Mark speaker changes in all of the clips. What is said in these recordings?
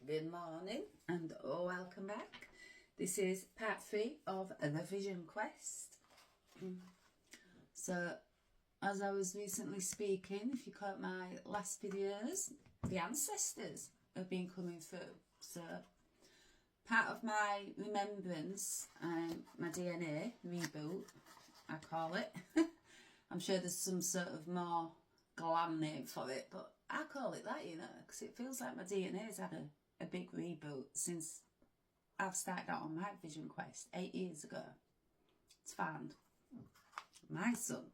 Speaker 1: Good morning and welcome back. This is part 3 of the Vision Quest. So, as I was recently speaking, if you caught my last videos, the ancestors have been coming through. So, part of my remembrance, my DNA reboot, I call it. I'm sure there's some sort of more glam name for it, but I call it that, you know, because it feels like my DNA's had a big reboot since I've started out on my Vision Quest 8 years ago. It's found my son.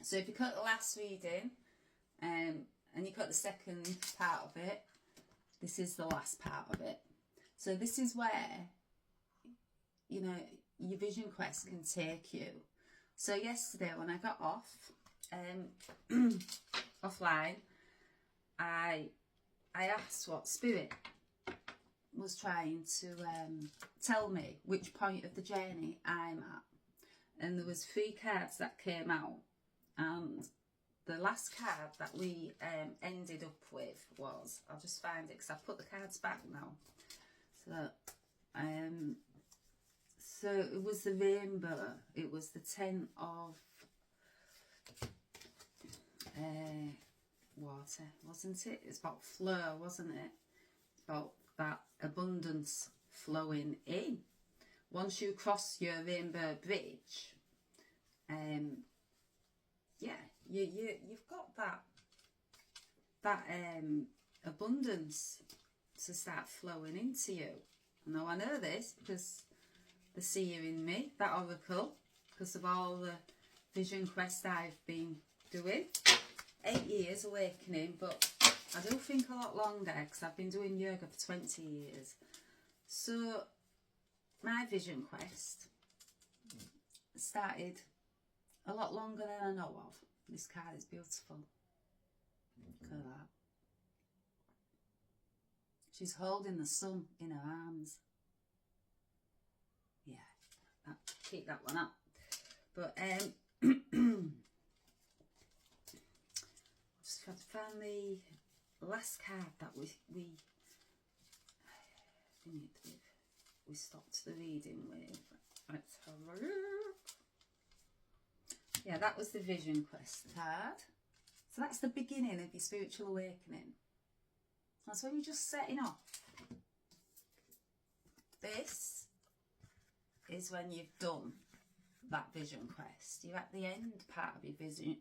Speaker 1: So if you cut the last reading and you cut the second part of it, this is the last part of it. So this is where, you know, your Vision Quest can take you. So yesterday when I got off, offline, I asked what spirit was trying to tell me which point of the journey I'm at, and there was 3 cards that came out, and the last card that we ended up with was, I'll just find it because I've put the cards back now, so it was the rainbow. It was the 10 of water, wasn't it? It's about flow, wasn't it? It's about that abundance flowing in. Once you cross your rainbow bridge, yeah, you've got that abundance to start flowing into you. Now I know this because the seer in me, that oracle, because of all the Vision Quest I've been doing. 8 years awakening, but I do think a lot longer because I've been doing yoga for 20 years. So my Vision Quest started a lot longer than I know of. This card is beautiful. Look at that. She's holding the sun in her arms. Yeah, keep that one up. But just got to find the last card that we stopped the reading with. Let's have a look. Yeah, that was the Vision Quest card. So that's the beginning of your spiritual awakening. That's when you're just setting off. This is when you've done that Vision Quest. You're at the end part of your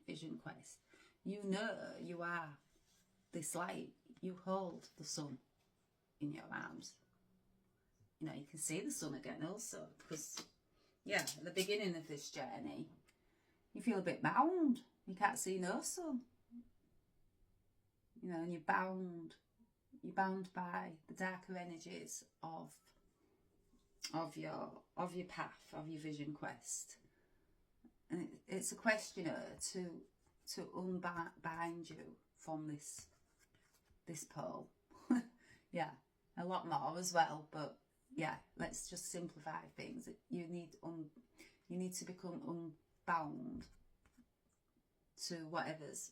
Speaker 1: Vision Quest. You know you are this light. You hold the sun in your arms. You know, you can see the sun again also, because, yeah, at the beginning of this journey, you feel a bit bound. You can't see no sun. You know, and you're bound by the darker energies of your path, of your Vision Quest. And it's a questioner to unbind you from this pole. Yeah, a lot more as well, but yeah, let's just simplify things. You need to become unbound to whatever's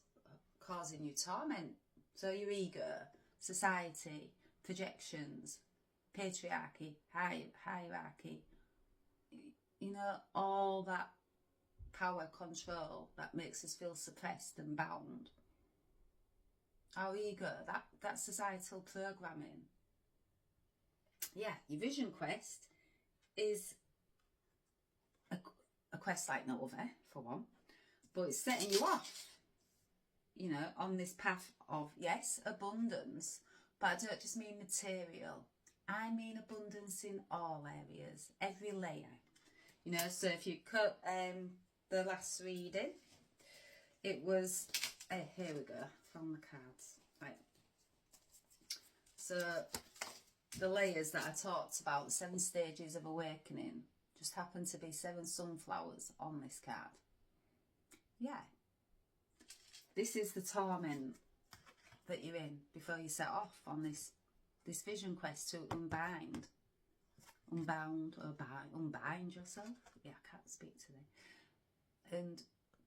Speaker 1: causing you torment. So your ego, society, projections, patriarchy, hierarchy, you know, all that power, control that makes us feel suppressed and bound. Our ego, that societal programming. Yeah, your Vision Quest is a quest like no other, for one, but it's setting you off, you know, on this path of, yes, abundance, but I don't just mean material. I mean abundance in all areas, every layer. You know, so if you cut the last reading, it was, here we go, from the cards. Right. So the layers that I talked about, the 7 stages of awakening, just happen to be 7 sunflowers on this card. Yeah. This is the torment that you're in before you set off on this Vision Quest to unbind yourself. Yeah, I can't speak today. And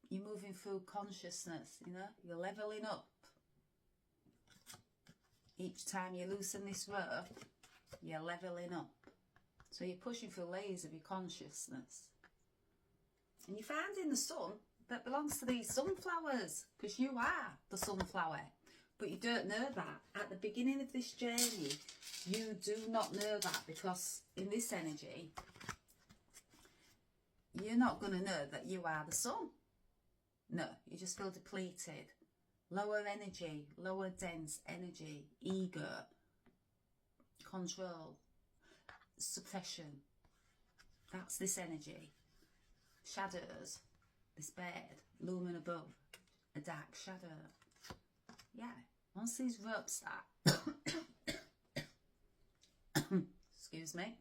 Speaker 1: you're moving through consciousness, you know, you're leveling up. each time you loosen this rope, you're levelling up. So you're pushing through layers of your consciousness. And you're finding the sun that belongs to these sunflowers, because you are the sunflower. But you don't know that. At the beginning of this journey, you do not know that, because in this energy, you're not going to know that you are the sun. No, you just feel depleted. Lower energy, lower dense energy, ego, control, suppression. That's this energy. Shadows, this bed, looming above, a dark shadow. Yeah, once these ropes start, excuse me,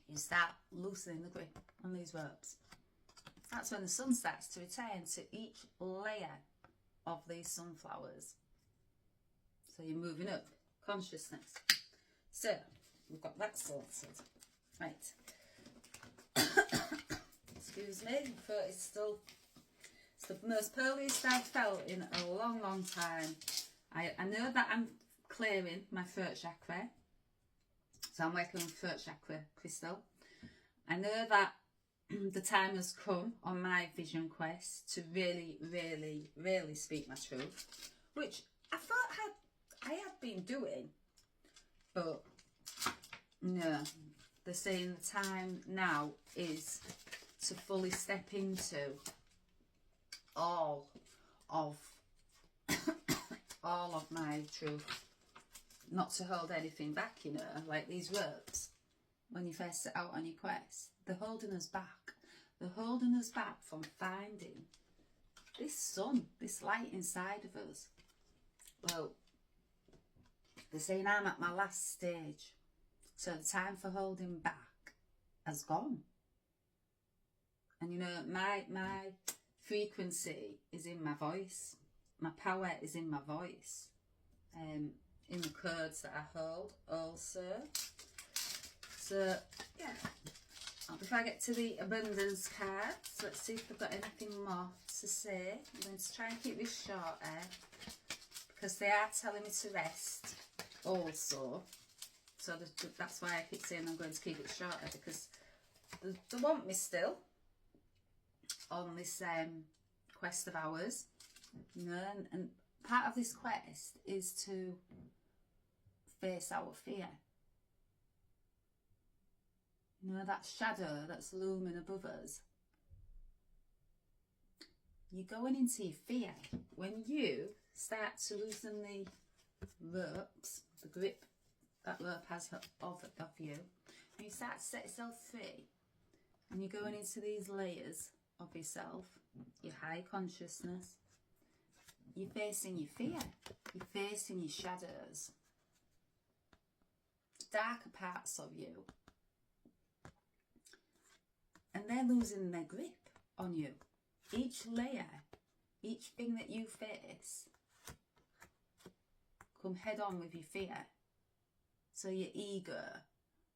Speaker 1: you start loosening the grip on these ropes. That's when the sun starts to return to each layer of these sunflowers. So you're moving up consciousness. So we've got that sorted. Right. Excuse me, my throat is still, it's the most pearliest I've felt in a long, long time. I know that I'm clearing my throat chakra. So I'm working with throat chakra crystal. I know that the time has come on my vision quest to really, really, really speak my truth, which I thought I had been doing, but no, they're saying the time now is to fully step into all of all of my truth, not to hold anything back, you know, like these ropes when you first set out on your quest. They're holding us back. They're holding us back from finding this sun, this light inside of us. Well, they're saying I'm at my last stage. So the time for holding back has gone. And you know, my frequency is in my voice. My power is in my voice. In the codes that I hold also. So, yeah. Before I get to the abundance cards, let's see if they've got anything more to say. I'm going to try and keep this shorter, because they are telling me to rest also. So that's why I keep saying I'm going to keep it shorter, because they want me still on this quest of ours. You know, and part of this quest is to face our fear. You know, that shadow that's looming above us. You're going into your fear. When you start to loosen the ropes, the grip that rope has of you, and you start to set yourself free, and you're going into these layers of yourself, your high consciousness, you're facing your fear, you're facing your shadows, darker parts of you. And they're losing their grip on you. Each layer, each thing that you face, come head on with your fear. So your ego,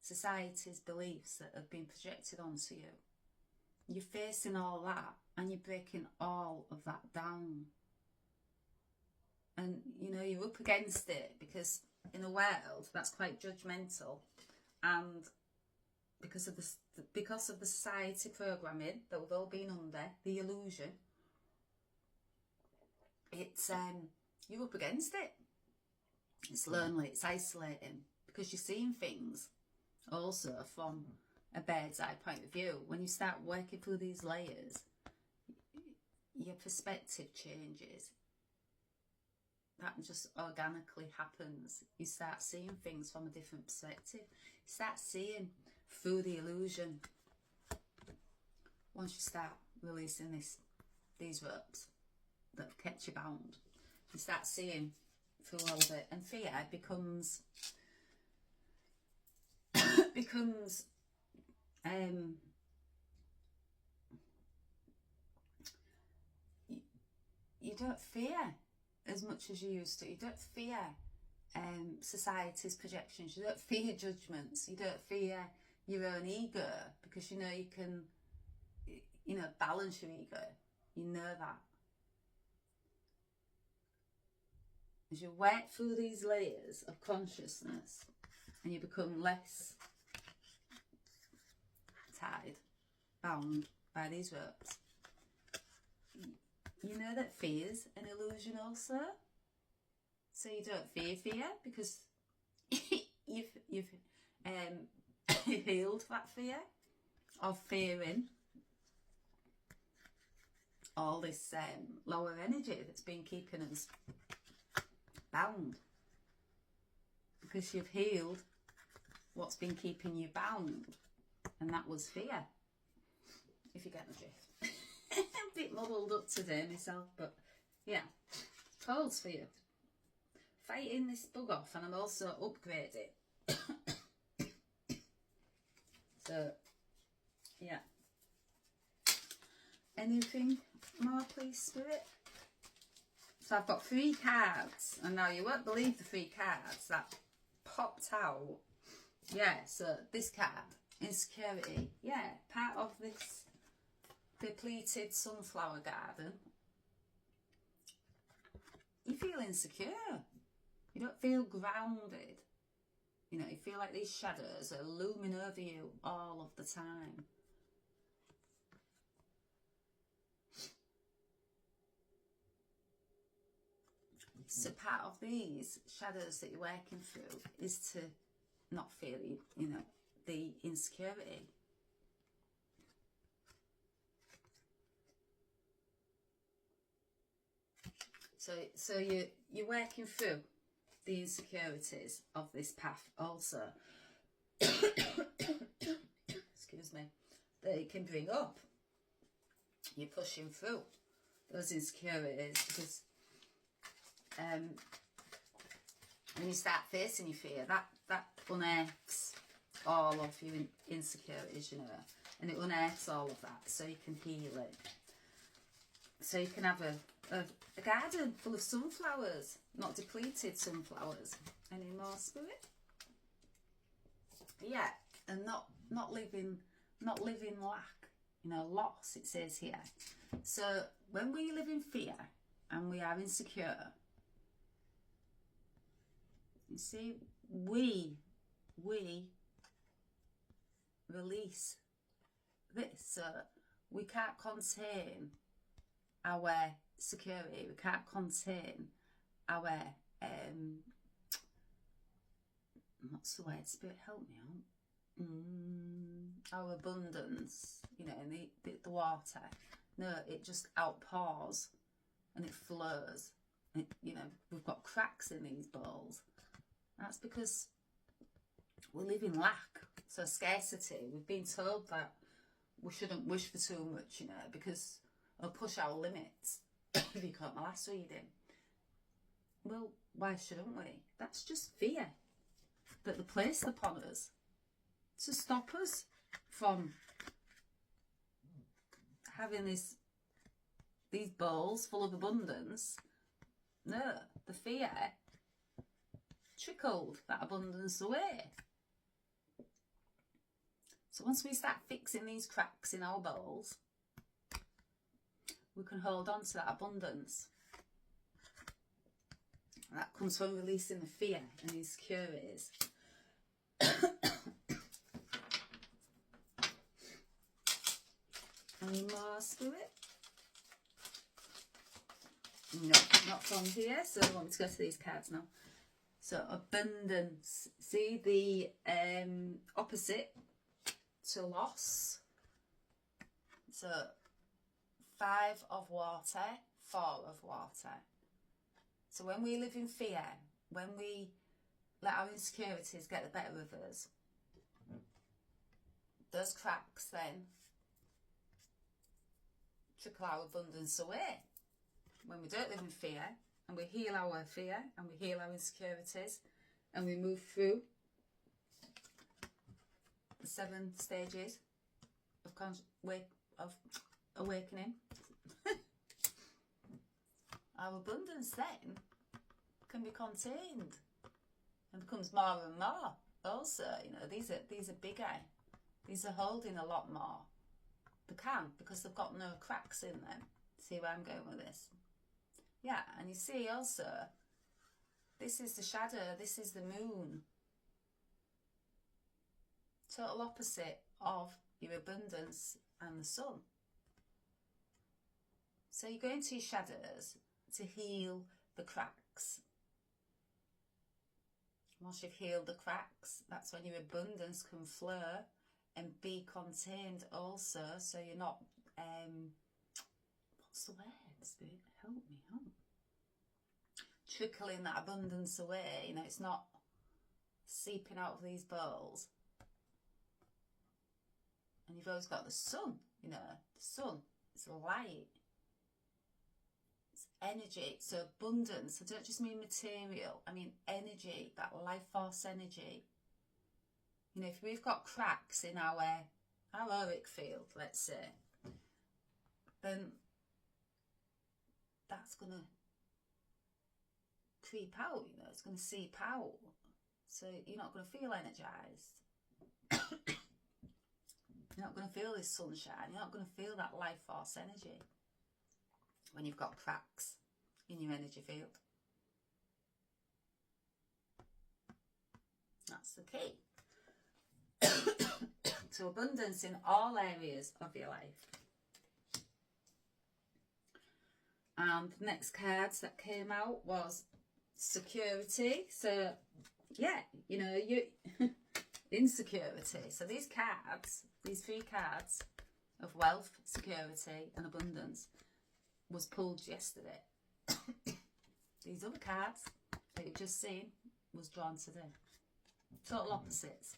Speaker 1: society's beliefs that have been projected onto you. You're facing all that, and you're breaking all of that down. And, you know, you're up against it, because in a world that's quite judgmental, and because of the society programming that we've all been under, the illusion, it's you're up against it. It's lonely, it's isolating, because you're seeing things also from a bird's eye point of view. When you start working through these layers, your perspective changes. That just organically happens. You start seeing things from a different perspective. You start seeing through the illusion. Once you start releasing these ropes that have kept you bound, you start seeing through all of it, and fear becomes you don't fear as much as you used to. You don't fear society's projections. You don't fear judgments. You don't fear your own ego, because you know you can, you know, balance your ego. You know that. as you work through these layers of consciousness and you become less tied, bound by these ropes, you know that fear's an illusion also. So you don't fear because you've healed that fear of fearing all this lower energy that's been keeping us bound, because you've healed what's been keeping you bound, and that was fear, if you get the drift. A bit muddled up today myself, but yeah, calls for you fighting this bug off, and I'm also upgrading. So yeah, anything more, please, Spirit? So I've got 3 cards, and now you won't believe the 3 cards that popped out. Yeah, so this card, insecurity. Yeah, part of this depleted sunflower garden. You feel insecure. You don't feel grounded. You know, you feel like these shadows are looming over you all of the time. So part of these shadows that you're working through is to not feel, you know, the insecurity. So you're working through the insecurities of this path also. Excuse me. That you can bring up. You're pushing through those insecurities, because when you start facing your fear, that unearths all of your insecurities, you know, and it unearths all of that, so you can heal it. So you can have a garden full of sunflowers, not depleted sunflowers anymore, Spirit. Yeah, and not living lack, you know, loss, it says here. So when we live in fear and we are insecure, you see, we release this. So we can't contain our security. We can't contain our what's the word, Spirit, help me out. Our abundance, you know, in the water. No, it just outpours and it flows. It, you know, we've got cracks in these bowls. That's because we live in lack. So scarcity. We've been told that we shouldn't wish for too much, you know, because it'll push our limits. If you caught my last reading. Well, why shouldn't we? That's just fear that they placed upon us to stop us from having these bowls full of abundance. No, the fear trickled that abundance away. So once we start fixing these cracks in our bowls, we can hold on to that abundance. And that comes from releasing the fear and insecurities. Any more, Spirit? No, not from here. So I want to go to these cards now. So abundance. See the opposite to loss. So 5 of water, 4 of water. So when we live in fear, when we let our insecurities get the better of us, those cracks then trickle our abundance away. When we don't live in fear, and we heal our fear, and we heal our insecurities, and we move through the 7 stages of awakening, our abundance then can be contained and becomes more and more. Also, you know, these are bigger. These are holding a lot more. They can, because they've got no cracks in them. See where I'm going with this? Yeah, and you see also This is the shadow. This is the moon. Total opposite of your abundance and the sun. So you go into your shadows to heal the cracks. Once you've healed the cracks, that's when your abundance can flow and be contained also, so you're not, what's the word, Spirit? Help me, help. Trickling that abundance away, you know, it's not seeping out of these bowls. And you've always got the sun, you know, the sun, it's light. Energy, so abundance. I don't just mean material, I mean energy, that life force energy. You know, if we've got cracks in our auric field, let's say, then that's going to creep out, you know, it's going to seep out. So you're not going to feel energized. You're not going to feel this sunshine. You're not going to feel that life force energy when you've got cracks in your energy field. That's the key to abundance in all areas of your life. And the next cards that came out was security. So yeah, you know, you insecurity. So these cards, these 3 cards of wealth, security and abundance was pulled yesterday. These other cards that you've just seen was drawn today. Total opposites.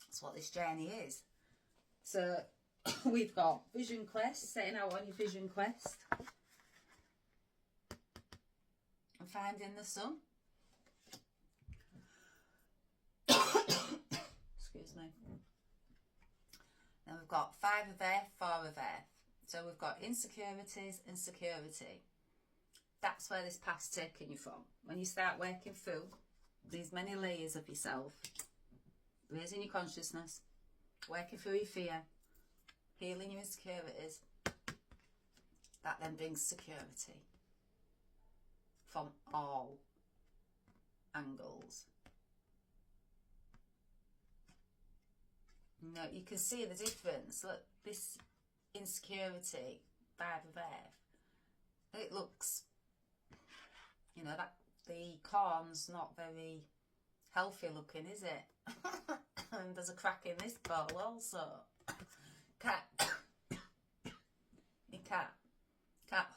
Speaker 1: That's what this journey is. So we've got vision quest, setting out on your vision quest and finding the sun. Excuse me. Then we've got 5 of earth, 4 of earth. So we've got insecurities and security. That's where this path's taking you from. When you start working through these many layers of yourself, raising your consciousness, working through your fear, healing your insecurities, that then brings security from all angles. You know, you can see the difference. Look, this insecurity, 5 of earth, it looks, you know, that the corn's not very healthy looking, is it? And there's a crack in this bowl also. You can't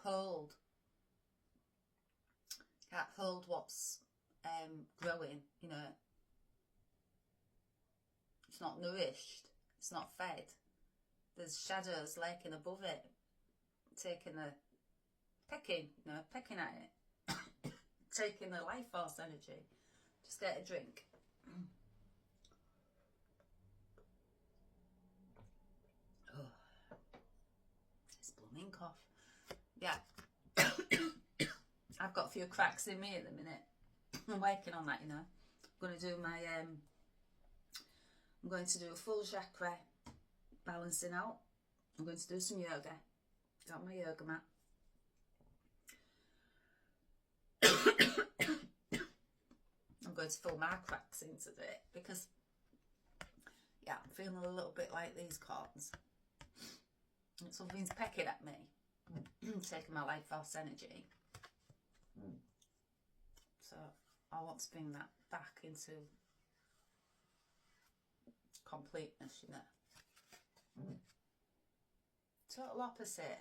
Speaker 1: hold what's growing, you know. It's not nourished, it's not fed. There's shadows lurking above it, pecking at it, taking the life force energy. Just get a drink. Oh, it's blooming cough. Yeah, I've got a few cracks in me at the minute. I'm working on that, you know. I'm going to do my, I'm going to do a full chakra balancing out. I'm going to do some yoga. Got my yoga mat. I'm going to fill my cracks in today because, yeah, I'm feeling a little bit like these corns. Something's pecking at me, taking my life force energy. So I want to bring that back into completeness, you know. Total opposite.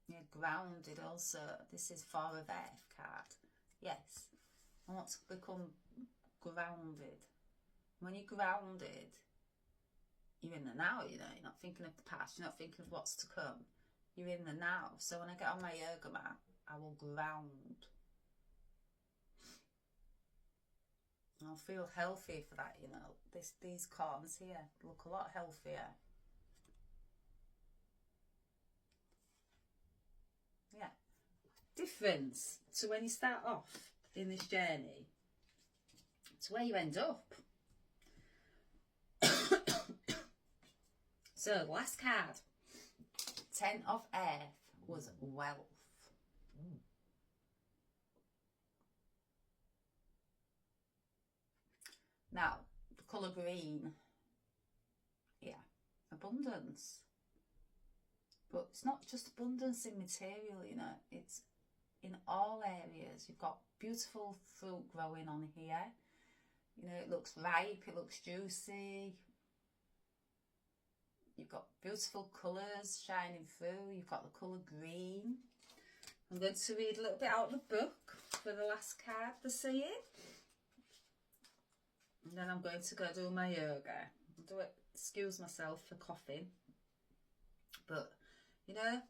Speaker 1: You're grounded also. This is 4 of earth card. Yes. I want to become grounded. When you're grounded, you're in the now, you know. You're not thinking of the past. You're not thinking of what's to come. You're in the now. So when I get on my yoga mat, I will ground. I'll feel healthy for that, you know. These corns here look a lot healthier. Yeah. Difference to when you start off in this journey to where you end up. So, last card. 10 of earth was wealth. Now, the colour green, yeah, abundance. But it's not just abundance in material, you know, it's in all areas. You've got beautiful fruit growing on here. You know, it looks ripe, it looks juicy. You've got beautiful colours shining through. You've got the colour green. I'm going to read a little bit out of the book for the last card, the saying. And then I'm going to go do my yoga. Excuse myself for coughing. But, you know,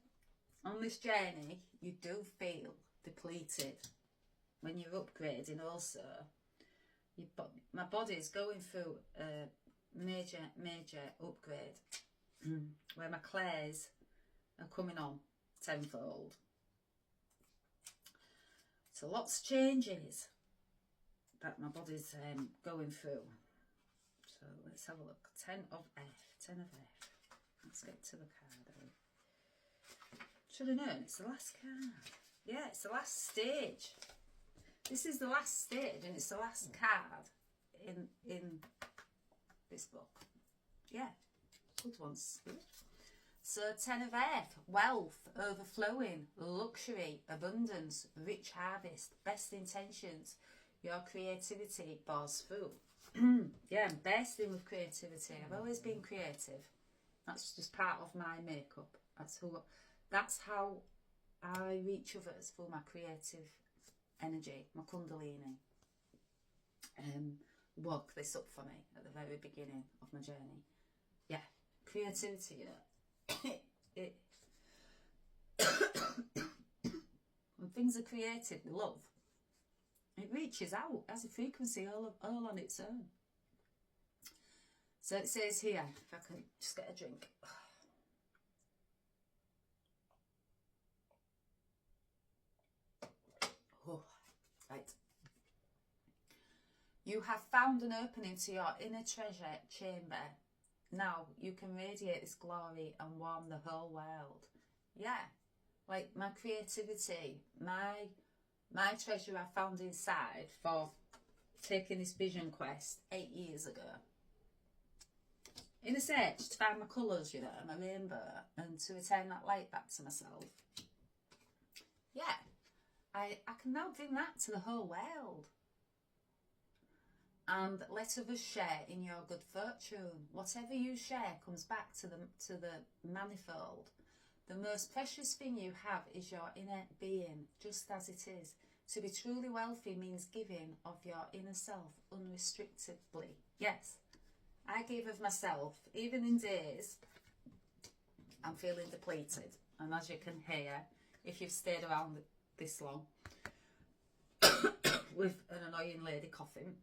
Speaker 1: on this journey, you do feel depleted. When you're upgrading also, my body is going through a major upgrade where my clairs are coming on tenfold. So lots of changes that my body's going through. So let's have a look. 10 of F. Let's get to the card out. Should have known, it's the last card. Yeah, it's the last stage. This is the last stage and it's the last card in this book. Yeah, good ones. So 10 of Earth, wealth, overflowing, luxury, abundance, rich harvest, best intentions, your creativity bars through. Yeah, I'm bursting with creativity. I've always been creative. That's just part of my makeup. That's how I reach others, through my creative energy, my kundalini. Woke this up for me at the very beginning of my journey. Yeah, creativity, you know. When things are created with love, it reaches out as a frequency all on its own. So it says here, if I can just get a drink. Oh, right. You have found an opening to your inner treasure chamber. Now you can radiate this glory and warm the whole world. Yeah, like my creativity, my treasure I found inside for taking this vision quest 8 years ago. In a search to find my colours, you know, my rainbow, and to return that light back to myself. Yeah, I can now bring that to the whole world. And let others share in your good fortune. Whatever you share comes back to the manifold. The most precious thing you have is your inner being, just as it is. To be truly wealthy means giving of your inner self unrestrictedly. Yes, I give of myself, even in days I'm feeling depleted. And as you can hear, if you've stayed around this long, with an annoying lady coughing,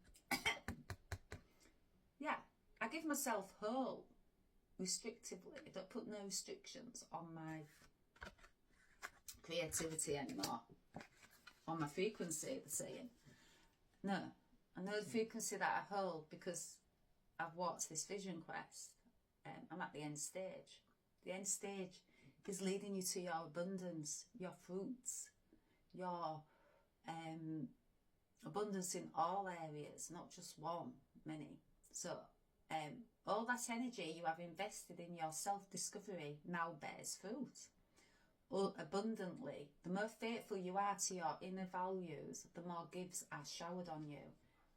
Speaker 1: yeah, I give myself whole, restrictively. I don't put no restrictions on my creativity anymore, on my frequency, the saying. No, I know the frequency that I hold because I've walked this vision quest. I'm at the end stage. The end stage is leading you to your abundance, your fruits, your abundance in all areas, not just one, many. So all that energy you have invested in your self-discovery now bears fruit. Abundantly. The more faithful you are to your inner values, the more gifts are showered on you.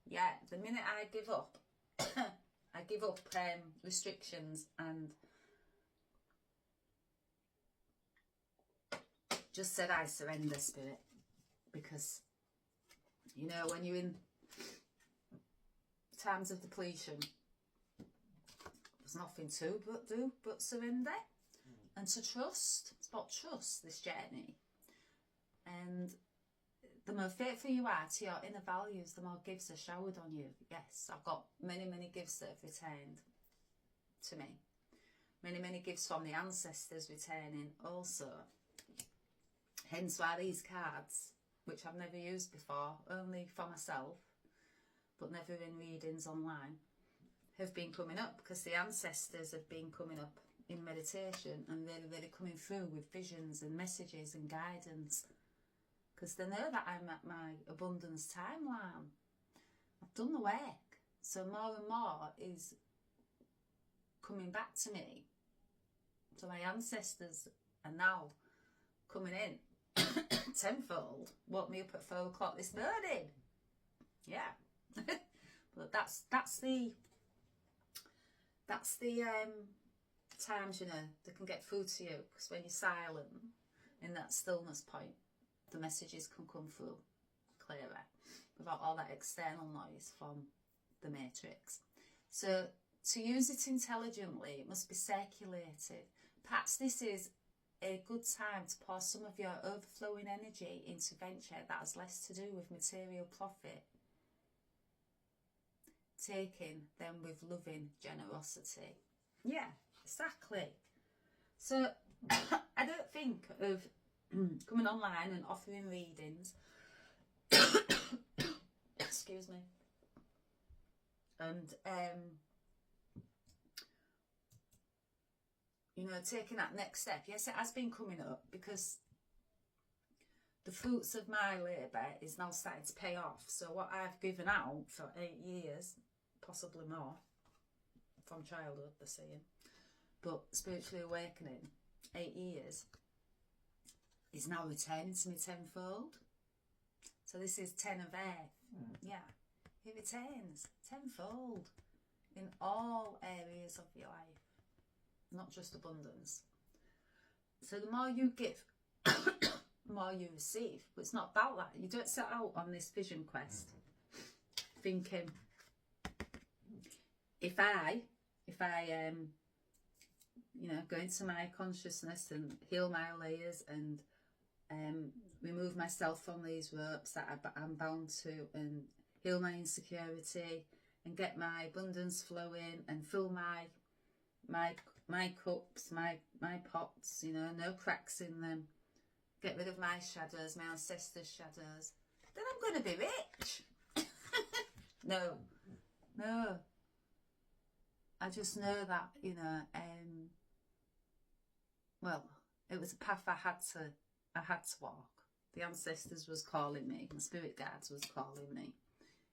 Speaker 1: Yeah, the minute I give up, I give up restrictions and just said I surrender, Spirit. Because, you know, when you're in times of depletion, there's nothing to do but surrender and to trust. It's about trust, this journey. And the more faithful you are to your inner values, the more gifts are showered on you. Yes, I've got many gifts that have returned to me. Many gifts from the ancestors returning also. Hence why these cards, which I've never used before, only for myself, but never in readings online, have been coming up, because the ancestors have been coming up in meditation and really coming through with visions and messages and guidance, because they know that I'm at my abundance timeline. I've done the work. So more and more is coming back to me. So my ancestors are now coming in tenfold. Woke me up at 4 o'clock this morning. Yeah. But that's the times, you know, they can get through to you, because when you're silent in that stillness point, the messages can come through clearer without all that external noise from the matrix. So to use it intelligently, it must be circulated. Perhaps this is a good time to pour some of your overflowing energy into venture that has less to do with material profit, taking them with loving generosity. Yeah, exactly. So I don't think of coming online and offering readings excuse me, and you know, taking that next step. Yes, it has been coming up, because the fruits of my labour is now starting to pay off. So what I've given out for 8 years, possibly more, from childhood, they're saying, but spiritually awakening, 8 years, is now returning to me tenfold. So this is 10 of earth. Yeah, it returns tenfold in all areas of your life, not just abundance. So the more you give, the more you receive. But it's not about that. You don't set out on this vision quest thinking, if I you know, go into my consciousness and heal my layers and remove myself from these ropes that I'm bound to, and heal my insecurity and get my abundance flowing and fill my cups, my pots, you know, no cracks in them, get rid of my shadows, my ancestors' shadows, then I'm going to be rich. No. I just know that, you know, well, it was a path I had to walk. The ancestors was calling me, my spirit guides was calling me.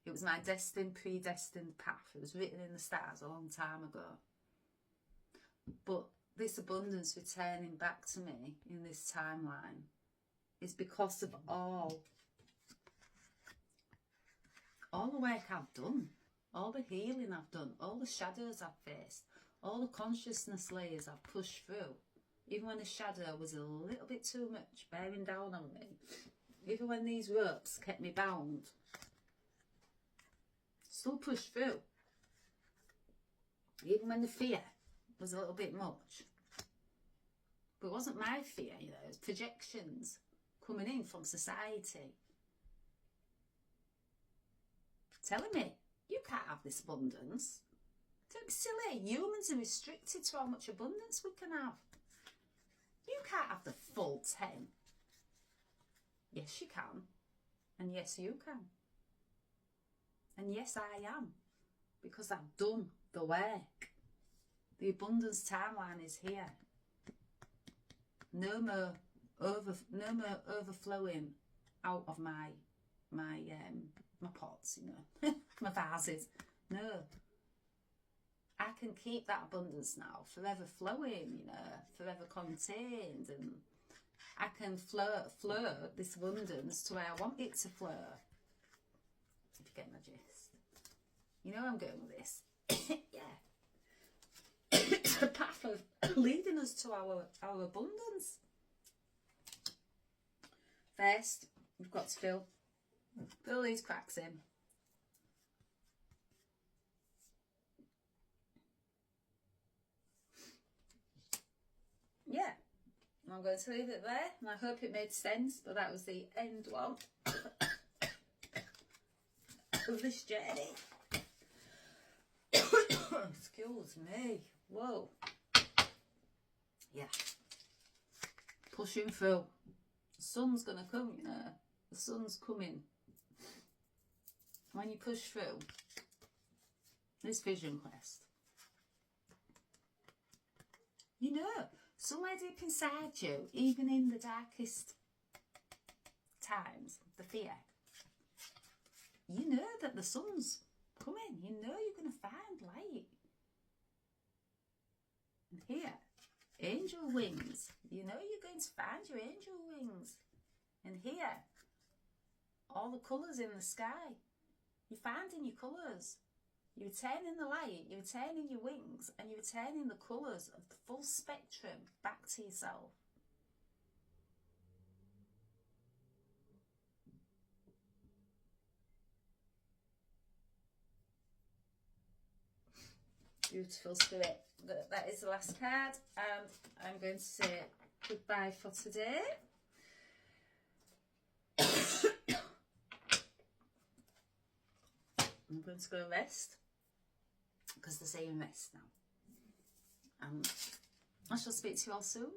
Speaker 1: It was my destined, predestined path. It was written in the stars a long time ago. But this abundance returning back to me in this timeline is because of all the work I've done, all the healing I've done, all the shadows I've faced, all the consciousness layers I've pushed through. Even when the shadow was a little bit too much, bearing down on me, even when these ropes kept me bound, still pushed through. Even when the fear was a little bit much. But it wasn't my fear, you know, it was projections coming in from society, telling me, you can't have this abundance. Don't be silly. Humans are restricted to how much abundance we can have. You can't have the full 10. Yes, you can. And yes, you can. And yes, I am. Because I've done the work. The abundance timeline is here. No more overflowing out of my pots, you know, my vases. No. I can keep that abundance now, forever flowing, you know, forever contained, and I can flow this abundance to where I want it to flow. If you get my gist. You know where I'm going with this. Yeah. It's the path of leading us to our abundance. First, we've got to fill these cracks in. Yeah, I'm going to leave it there, and I hope it made sense, but that was the end one of this journey. Excuse me. Whoa. Yeah. Pushing through. The sun's going to come, you know. The sun's coming. When you push through this vision quest, you know, somewhere deep inside you, even in the darkest times, the fear, you know that the sun's coming. You know here, angel wings. You know you're going to find your angel wings. And here, all the colours in the sky. You're finding your colours. You're returning the light, you're returning your wings, and you're returning the colours of the full spectrum back to yourself. Beautiful spirit. That is the last card. I'm going to say goodbye for today. I'm going to go rest because they're saying rest now. I shall speak to you all soon.